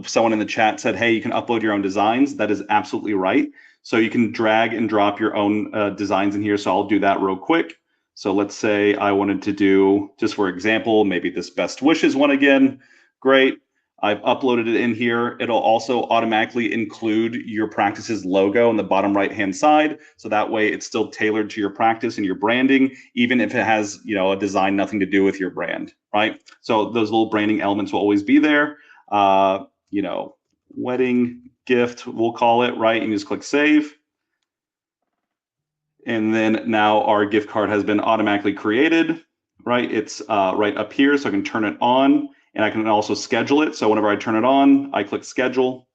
Someone in the chat said, hey, you can upload your own designs. That is absolutely right. So you can drag and drop your own designs in here. So I'll do that real quick. So let's say I wanted to do, just for example, maybe this best wishes one again. Great. I've uploaded it in here. It'll also automatically include your practice's logo on the bottom right-hand side. So that way it's still tailored to your practice and your branding, even if it has, a design nothing to do with your brand, right? So those little branding elements will always be there. Wedding gift, we'll call it, right? And you just click save. And then now our gift card has been automatically created, right? It's right up here, so I can turn it on. And I can also schedule it. So whenever I turn it on, I click schedule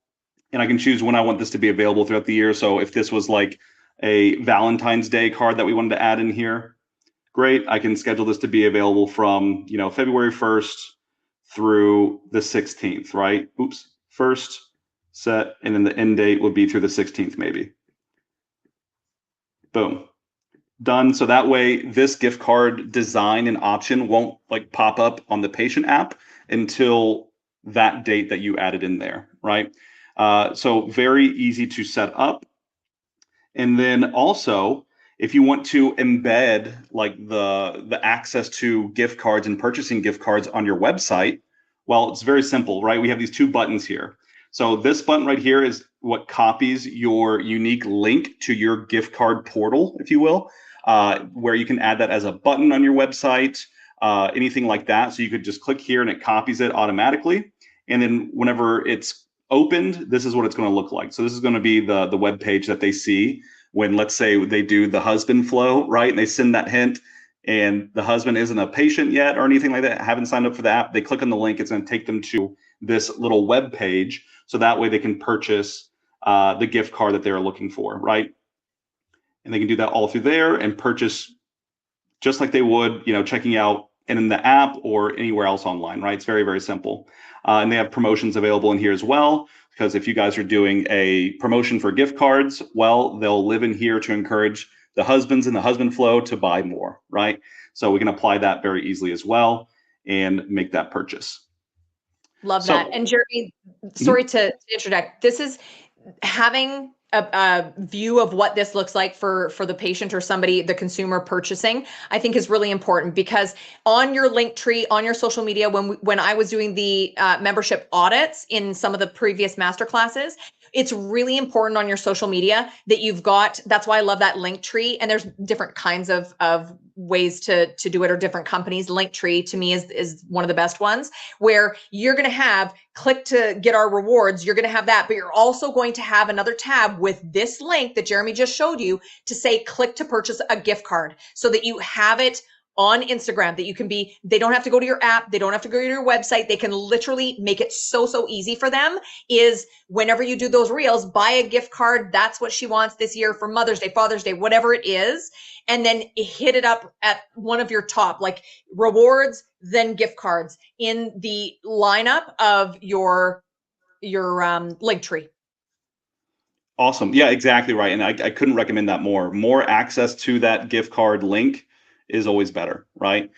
and I can choose when I want this to be available throughout the year. So if this was like a Valentine's Day card that we wanted to add in here, great. I can schedule this to be available from, February 1st through the 16th, right? Oops, first set. And then the end date would be through the 16th, maybe. Boom. done. So that way this gift card design and option won't like pop up on the patient app until that date that you added in there, right? So very easy to set up. And then also, if you want to embed like the access to gift cards and purchasing gift cards on your website, well, it's very simple, right? We have these two buttons here. So this button right here is what copies your unique link to your gift card portal, if you will, where you can add that as a button on your website, anything like that. So you could just click here and it copies it automatically. And then whenever it's opened, this is what it's going to look like. So this is going to be the web page that they see when, let's say, they do the husband flow, right? And they send that hint and the husband isn't a patient yet or anything like that, haven't signed up for the app. They click on the link, it's going to take them to this little web page. So that way they can purchase the gift card that they're looking for, right? And they can do that all through there and purchase just like they would, checking out in the app or anywhere else online, right? It's very, very simple. And they have promotions available in here as well, because if you guys are doing a promotion for gift cards, well, they'll live in here to encourage the husbands in the husband flow to buy more, right? So we can apply that very easily as well and make that purchase. Love that. And Jeremy, sorry to interject. This is having a view of what this looks like for the patient or somebody, the consumer purchasing, I think is really important, because on your link tree, on your social media, when I was doing the membership audits in some of the previous master classes, it's really important on your social media that you've got, that's why I love that link tree. And there's different kinds of ways to do it, or different companies. Linktree to me is one of the best ones, where you're going to have click to get our rewards. You're going to have that, but you're also going to have another tab with this link that Jeremy just showed you to say, click to purchase a gift card, so that you have it on Instagram, that you can be, they don't have to go to your app. They don't have to go to your website. They can literally make it so easy for them. Is whenever you do those reels, buy a gift card. That's what she wants this year for Mother's Day, Father's Day, whatever it is. And then hit it up at one of your top, like rewards, then gift cards in the lineup of your link tree. Awesome. Yeah, exactly right. And I couldn't recommend that more. More access to that gift card link is always better, right?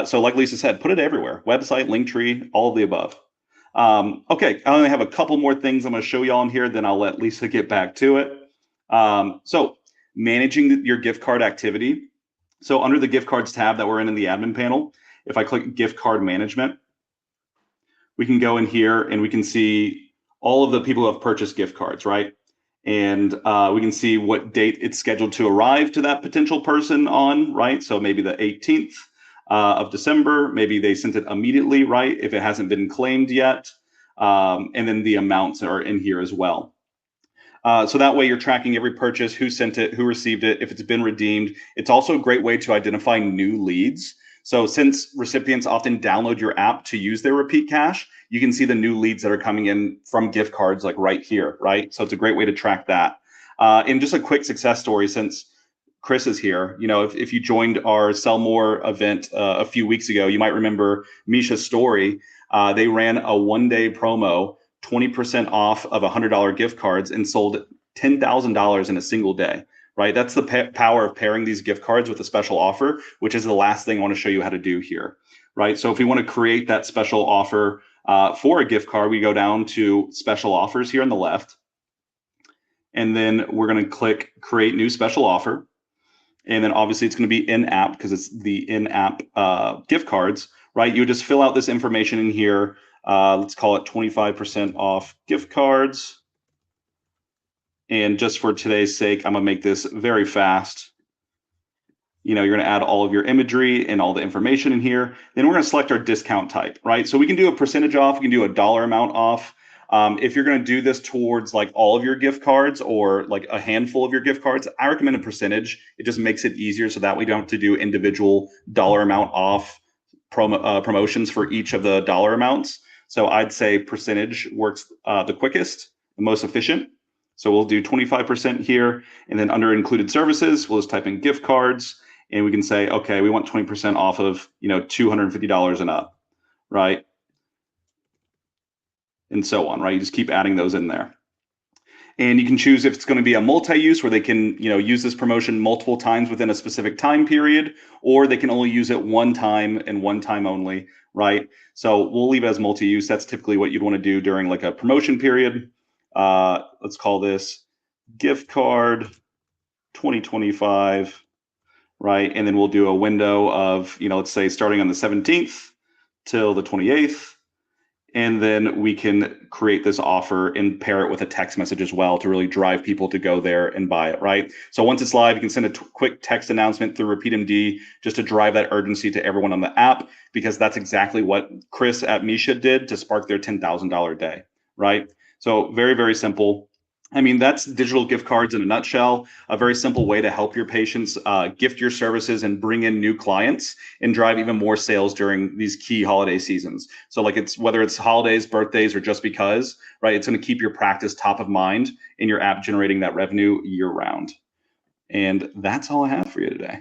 So like Leisa said, put it everywhere. Website, Linktree, all of the above. Okay, I only have a couple more things I'm going to show you all in here, then I'll let Leisa get back to it. So managing your gift card activity. So under the gift cards tab that we're in the admin panel, if I click gift card management, we can go in here and we can see all of the people who have purchased gift cards, right? And we can see what date it's scheduled to arrive to that potential person on, right? So maybe the 18th of December, maybe they sent it immediately, right? If it hasn't been claimed yet. And then the amounts are in here as well. So that way you're tracking every purchase, who sent it, who received it, if it's been redeemed. It's also a great way to identify new leads. So since recipients often download your app to use their repeat cash, you can see the new leads that are coming in from gift cards like right here, right? So it's a great way to track that. And just a quick success story, since Chris is here, if you joined our Sell More event a few weeks ago, you might remember Misha's story. They ran a one-day promo, 20% off of $100 gift cards, and sold $10,000 in a single day. Right, that's the power of pairing these gift cards with a special offer, which is the last thing I want to show you how to do here. Right, so if we want to create that special offer for a gift card, we go down to special offers here on the left, and then we're going to click create new special offer, and then obviously it's going to be in-app because it's the in-app gift cards. Right, you just fill out this information in here. Let's call it 25% off gift cards. And just for today's sake, I'm gonna make this very fast. You're gonna add all of your imagery and all the information in here. Then we're gonna select our discount type, right? So we can do a percentage off, we can do a dollar amount off. If you're gonna do this towards like all of your gift cards or like a handful of your gift cards, I recommend a percentage. It just makes it easier so that we don't have to do individual dollar amount off promotions for each of the dollar amounts. So I'd say percentage works the quickest, the most efficient. So we'll do 25% here, and then under included services, we'll just type in gift cards, and we can say, okay, we want 20% off of, $250 and up, right? And so on, right? You just keep adding those in there. And you can choose if it's going to be a multi-use where they can, use this promotion multiple times within a specific time period, or they can only use it one time and one time only, right? So we'll leave it as multi-use. That's typically what you'd want to do during like a promotion period. Let's call this gift card 2025, right? And then we'll do a window of, let's say starting on the 17th till the 28th. And then we can create this offer and pair it with a text message as well to really drive people to go there and buy it, right? So once it's live, you can send a quick text announcement through RepeatMD just to drive that urgency to everyone on the app, because that's exactly what Chris at Misha did to spark their $10,000 day, right? So very, very simple. I mean, that's digital gift cards in a nutshell, a very simple way to help your patients gift your services and bring in new clients and drive even more sales during these key holiday seasons. So like whether it's holidays, birthdays, or just because, right? It's going to keep your practice top of mind in your app generating that revenue year round. And that's all I have for you today.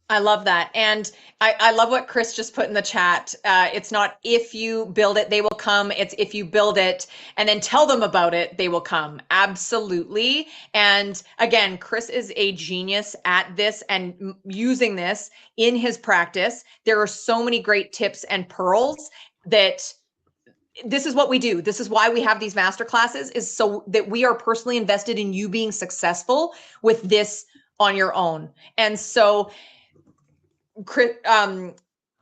I love that. And I love what Chris just put in the chat. It's not if you build it, they will come. It's if you build it and then tell them about it, they will come. Absolutely. And again, Chris is a genius at this and using this in his practice. There are so many great tips and pearls that this is what we do. This is why we have these masterclasses, is so that we are personally invested in you being successful with this on your own. And so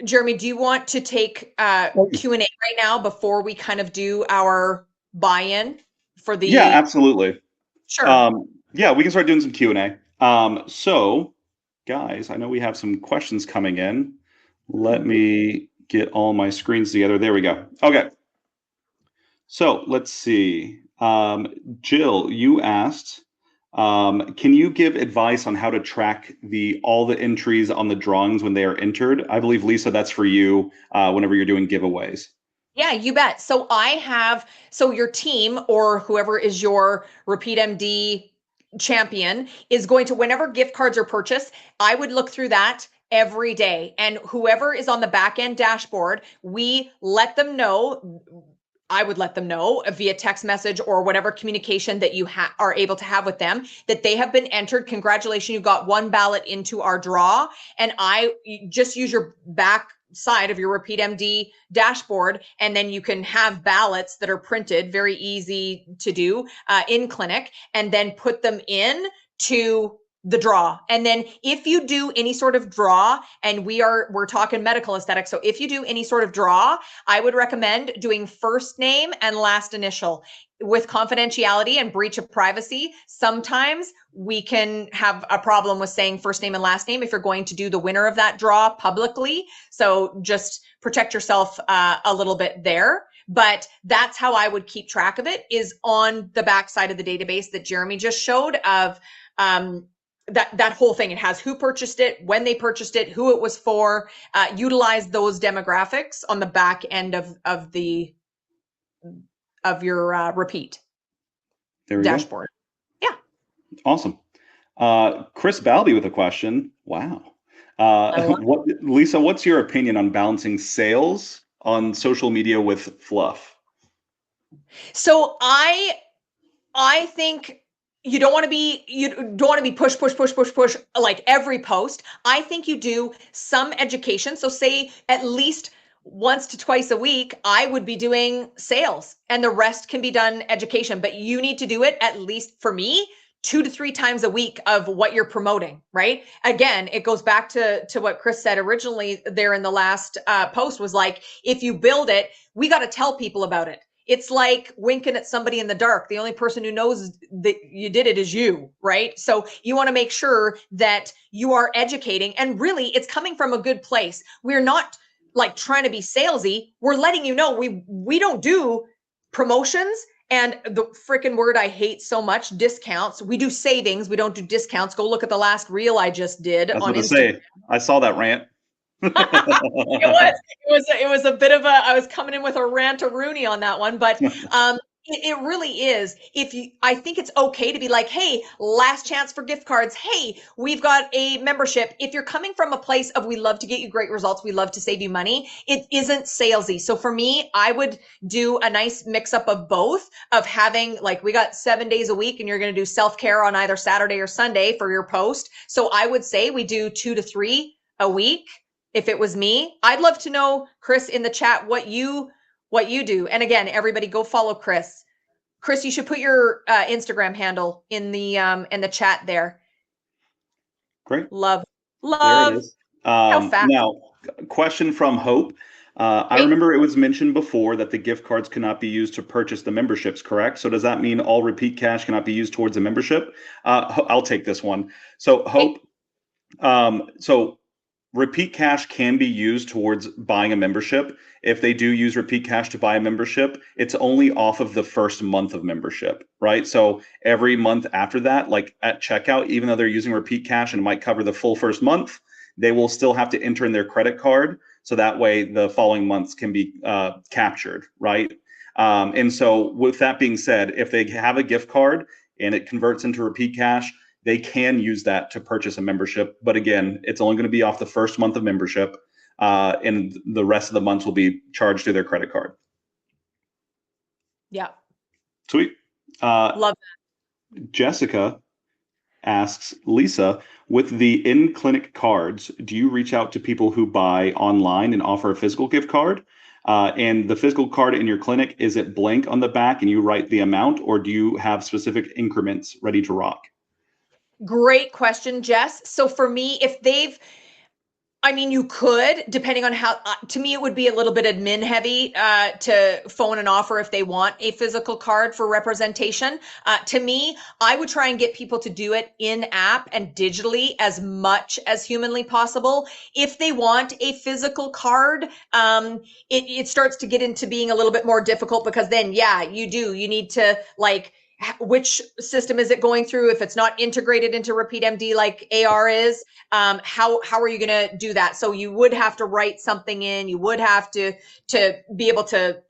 Jeremy, do you want to take Q&A right now before we kind of do our buy-in for the? Yeah, absolutely. Sure. Yeah, we can start doing some Q&A. So guys, I know we have some questions coming in. Let me get all my screens together. There we go. Okay. So let's see. Jill, you asked, can you give advice on how to track all the entries on the drawings when they are entered? I believe, Leisa, that's for you whenever you're doing giveaways. Yeah, you bet. So your team or whoever is your RepeatMD champion is going to, whenever gift cards are purchased, I would look through that every day. And whoever is on the back end dashboard, we let them know. I would let them know via text message or whatever communication that you are able to have with them that they have been entered. Congratulations, you got one ballot into our draw. And I just use your back side of your RepeatMD dashboard, and then you can have ballots that are printed, very easy to do in clinic, and then put them in to the draw. And then if you do any sort of draw, and we're talking medical aesthetics, so if you do any sort of draw, I would recommend doing first name and last initial. With confidentiality and breach of privacy, sometimes we can have a problem with saying first name and last name if you're going to do the winner of that draw publicly. So just protect yourself a little bit there. But that's how I would keep track of it, is on the back side of the database that Jeremy just showed of that whole thing. It has who purchased it, when they purchased it, who it was for. Utilize those demographics on the back end of your repeat dashboard. Go. Yeah. Awesome. Chris Balby with a question. Wow. Leisa, what's your opinion on balancing sales on social media with fluff? So I think you don't want to be push like every post. I think you do some education. So say at least once to twice a week, I would be doing sales, and the rest can be done education, but you need to do it at least, for me, 2 to 3 times a week of what you're promoting, right? Again, it goes back to what Chris said originally there in the last post, was like, if you build it, we got to tell people about it. It's like winking at somebody in the dark. The only person who knows that you did it is you, right? So you want to make sure that you are educating, and really it's coming from a good place. We're not like trying to be salesy. We're letting you know we don't do promotions, and the freaking word I hate so much, discounts. We do savings. We don't do discounts. Go look at the last reel I just did on Instagram. I saw that rant. It was a bit of I was coming in with a rant-a-rooney on that one, but It really is. I think it's okay to be like, hey, last chance for gift cards. Hey, we've got a membership. If you're coming from a place of we love to get you great results, we love to save you money, it isn't salesy. So for me, I would do a nice mix up of both, of having like, we got 7 days a week and you're going to do self-care on either Saturday or Sunday for your post. So I would say we do 2 to 3 a week. If it was me, I'd love to know, Chris, in the chat, what you do. And again, everybody go follow Chris. Chris, you should put your Instagram handle in the chat there. Great. Love. There it is. How fast. Now, question from Hope. I remember it was mentioned before that the gift cards cannot be used to purchase the memberships, correct? So does that mean all repeat cash cannot be used towards a membership? I'll take this one. So Hope, so repeat cash can be used towards buying a membership. If they do use repeat cash to buy a membership, it's only off of the first month of membership, right? So every month after that, like at checkout, even though they're using repeat cash and it might cover the full first month, they will still have to enter in their credit card. So that way the following months can be captured, right? And so with that being said, if they have a gift card and it converts into repeat cash, they can use that to purchase a membership. But again, it's only going to be off the first month of membership, and the rest of the months will be charged to their credit card. Yeah. Sweet. Love that. Jessica asks, Leisa, with the in-clinic cards, do you reach out to people who buy online and offer a physical gift card? And the physical card in your clinic, is it blank on the back and you write the amount, or do you have specific increments ready to rock? Great question, Jess. So for me, you could, depending on how, to me, it would be a little bit admin heavy to phone and offer if they want a physical card for representation. To me, I would try and get people to do it in app and digitally as much as humanly possible. If they want a physical card, it starts to get into being a little bit more difficult, because then, you need to, like, which system is it going through? If it's not integrated into RepeatMD like AR is, how are you going to do that? So you would have to write something in. You would have to be able to,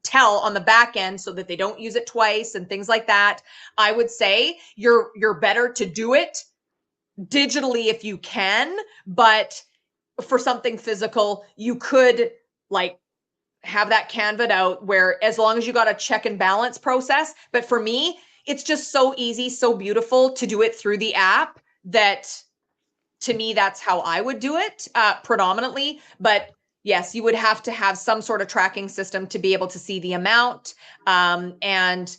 tell on the back end so that they don't use it twice and things like that. I would say you're better to do it digitally if you can, but for something physical, you could have that canvaed out, where as long as you got a check and balance process. But for me, it's just so easy, so beautiful to do it through the app, that to me, that's how I would do it predominantly. But yes, you would have to have some sort of tracking system to be able to see the amount. And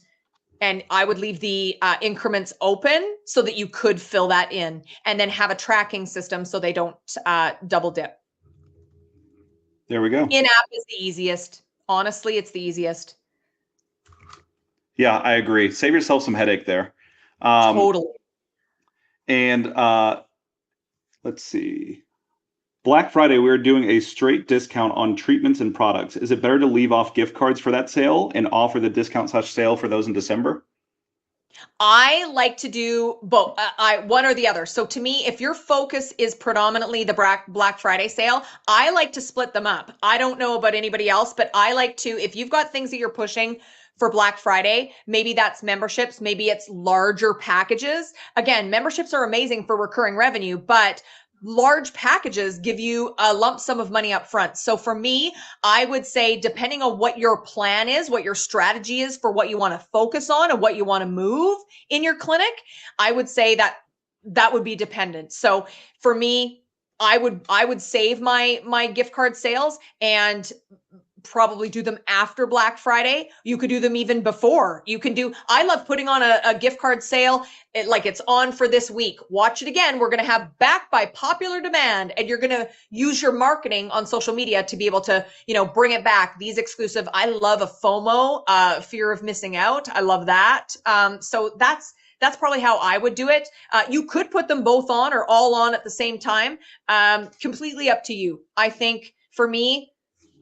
I would leave the increments open so that you could fill that in, and then have a tracking system so they don't double dip. There we go. In-app is the easiest. Honestly, it's the easiest. Yeah, I agree. Save yourself some headache there. Totally. And let's see. Black Friday, we're doing a straight discount on treatments and products. Is it better to leave off gift cards for that sale and offer the discount/sale for those in December? I like to do both, one or the other. So to me, if your focus is predominantly the Black Friday sale, I like to split them up. I don't know about anybody else, but I like to, if you've got things that you're pushing for Black Friday, maybe that's memberships, maybe it's larger packages. Again, memberships are amazing for recurring revenue, but large packages give you a lump sum of money up front. So for me, I would say, depending on what your plan is, what your strategy is for what you want to focus on and what you want to move in your clinic, I would say that would be dependent. So for me, I would save my gift card sales and probably do them after Black Friday. You could do them even before. I love putting on a gift card sale, it's on for this week. Watch it again. We're going to have back by popular demand, and you're going to use your marketing on social media to be able to, bring it back. These exclusive, I love a FOMO, fear of missing out. I love that. So that's probably how I would do it. You could put them both on or all on at the same time. Completely up to you. I think for me,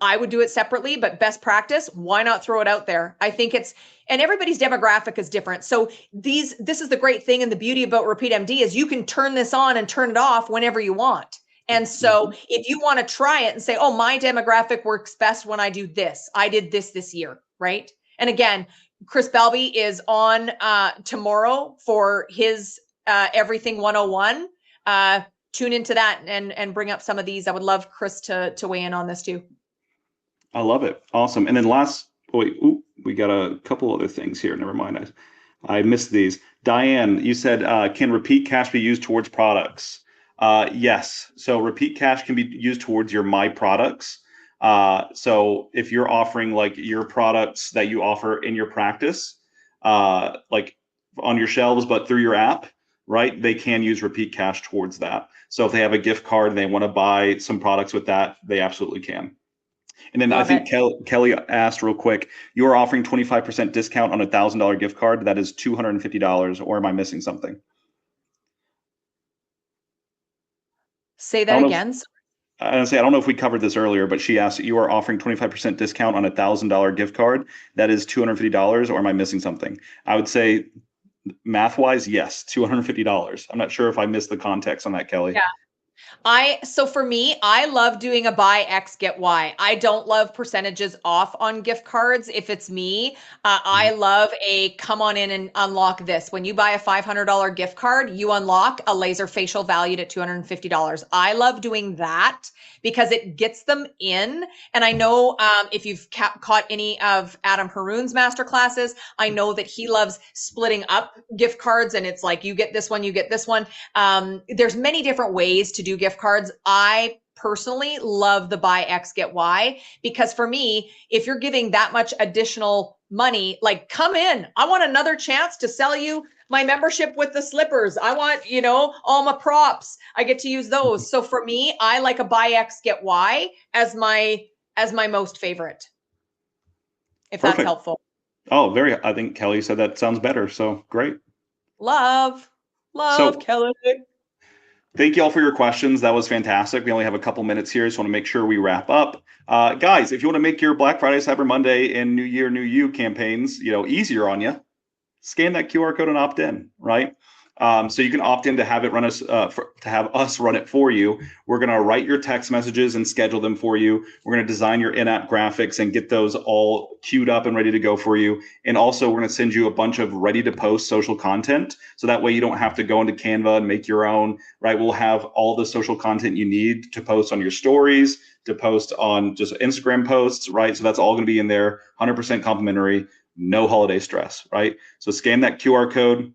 I would do it separately, but best practice, why not throw it out there? I think and everybody's demographic is different. So this is the great thing, and the beauty about RepeatMD is you can turn this on and turn it off whenever you want. And so if you want to try it and say, oh, my demographic works best when I do this, I did this year, right? And again, Chris Balby is on tomorrow for his Everything 101. Tune into that and bring up some of these. I would love Chris to weigh in on this too. I love it. Awesome. And then we got a couple other things here. Never mind. I missed these. Diane, you said, can repeat cash be used towards products? Yes. So repeat cash can be used towards your My Products. So if you're offering like your products that you offer in your practice, like on your shelves, but through your app, right? They can use repeat cash towards that. So if they have a gift card and they want to buy some products with that, they absolutely can. And then I think Kelly asked real quick, you are offering 25% discount on a $1,000 gift card. That is $250, or am I missing something? Say that again. I don't know if we covered this earlier, but she asked, you are offering 25% discount on a $1,000 gift card. That is $250, or am I missing something? I would say math-wise, yes, $250. I'm not sure if I missed the context on that, Kelly. Yeah. So for me, I love doing a buy X, get Y. I don't love percentages off on gift cards. If it's me, I love a come on in and unlock this. When you buy a $500 gift card, you unlock a laser facial valued at $250. I love doing that because it gets them in. And I know if you've caught any of Adam Haroon's masterclasses, I know that he loves splitting up gift cards, and it's like, you get this one, you get this one. There's many different ways to do gift cards. I personally love the buy X, get Y, because for me, if you're giving that much additional money, like, come in, I want another chance to sell you my membership with the slippers. I want, all my props. I get to use those. So for me, I like a buy X, get Y as my most favorite, if Perfect. That's helpful. Oh, I think Kelly said that sounds better. So great. Love Kelly. Thank you all for your questions. That was fantastic. We only have a couple minutes here, so I want to make sure we wrap up. Guys, if you want to make your Black Friday, Cyber Monday, and New Year, New You campaigns, easier on you, scan that QR code and opt in, right? So you can opt in to have it run us run it for you. We're going to write your text messages and schedule them for you. We're going to design your in-app graphics and get those all queued up and ready to go for you. And also we're going to send you a bunch of ready to post social content. So that way you don't have to go into Canva and make your own, right? We'll have all the social content you need to post on your stories, to post on just Instagram posts, right? So that's all going to be in there, 100% complimentary, no holiday stress, right? So scan that QR code,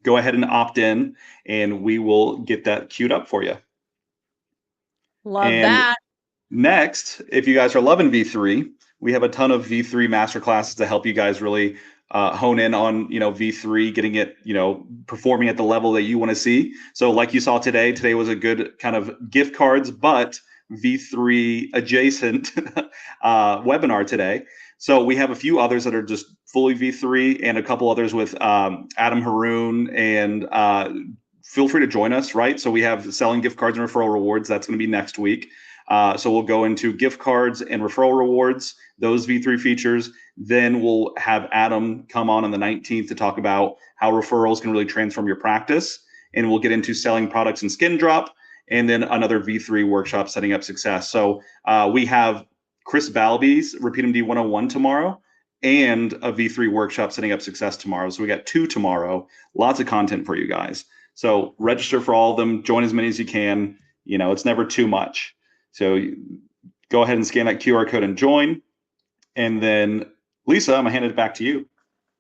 go ahead and opt in, and we will get that queued up for you. Love that. Next, if you guys are loving V3, we have a ton of V3 masterclasses to help you guys really hone in on, V3, getting it, performing at the level that you want to see. So like you saw today was a good kind of gift cards, but V3 adjacent webinar today. So we have a few others that are just fully V3 and a couple others with Adam Haroon, and feel free to join us, right? So we have selling gift cards and referral rewards. That's going to be next week. So we'll go into gift cards and referral rewards, those V3 features. Then we'll have Adam come on the 19th to talk about how referrals can really transform your practice. And we'll get into selling products and skin drop, and then another V3 workshop, setting up success. So we have Chris Balby's RepeatMD 101 tomorrow, and a V3 workshop, setting up success, tomorrow. So we got 2 tomorrow, lots of content for you guys. So register for all of them, join as many as you can. It's never too much. So go ahead and scan that QR code and join. And then Leisa, I'm gonna hand it back to you.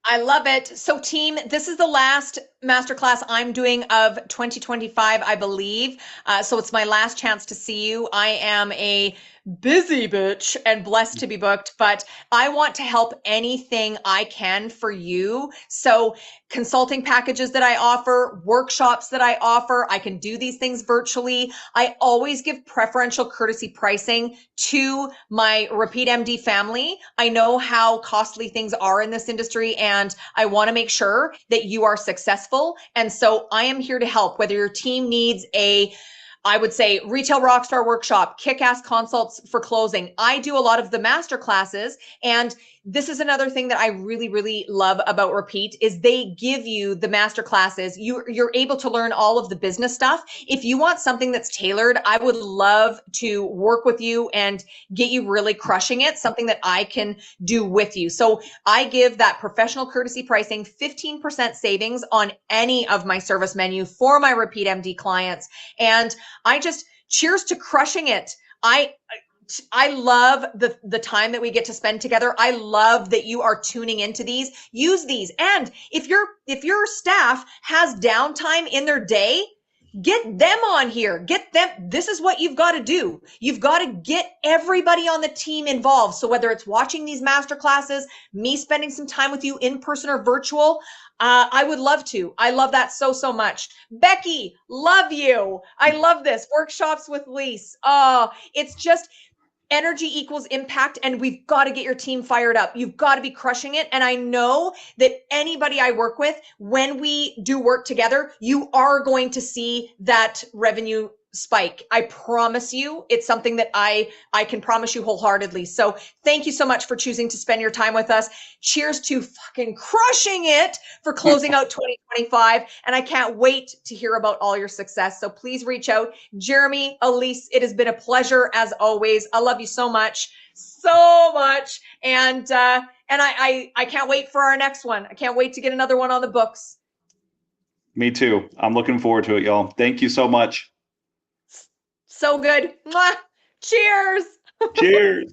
I love it. So team, this is the last masterclass I'm doing of 2025, I believe. So it's my last chance to see you. I am a busy bitch and blessed to be booked, but I want to help anything I can for you. So consulting packages that I offer, workshops that I offer, I can do these things virtually. I always give preferential courtesy pricing to my RepeatMD family. I know how costly things are in this industry, and I want to make sure that you are successful. And so I am here to help, whether your team needs a I would say Retail Rockstar Workshop, Kick-Ass Consults for Closing. I do a lot of the master classes, and this is another thing that I really, really love about Repeat is they give you the master classes. You're able to learn all of the business stuff. If you want something that's tailored, I would love to work with you and get you really crushing it, something that I can do with you. So I give that professional courtesy pricing, 15% savings on any of my service menu for my RepeatMD clients. And I just cheers to crushing it. I love the time that we get to spend together. I love that you are tuning into these. Use these. And if your staff has downtime in their day, get them on here. Get them. This is what you've got to do. You've got to get everybody on the team involved. So whether it's watching these master classes, me spending some time with you in person or virtual, I would love to. I love that so, so much. Becky, love you. I love this. Workshops with Lise. Oh, it's just energy equals impact, and we've got to get your team fired up. You've got to be crushing it. And I know that anybody I work with, when we do work together, you are going to see that revenue spike. I promise you, it's something that I can promise you wholeheartedly. So thank you so much for choosing to spend your time with us. Cheers to fucking crushing it for closing out 2025. And I can't wait to hear about all your success. So please reach out. Jeremy, Elise, it has been a pleasure as always. I love you so much, so much. And I can't wait for our next one. I can't wait to get another one on the books. Me too. I'm looking forward to it, y'all. Thank you so much. So good. Mwah. Cheers. Cheers.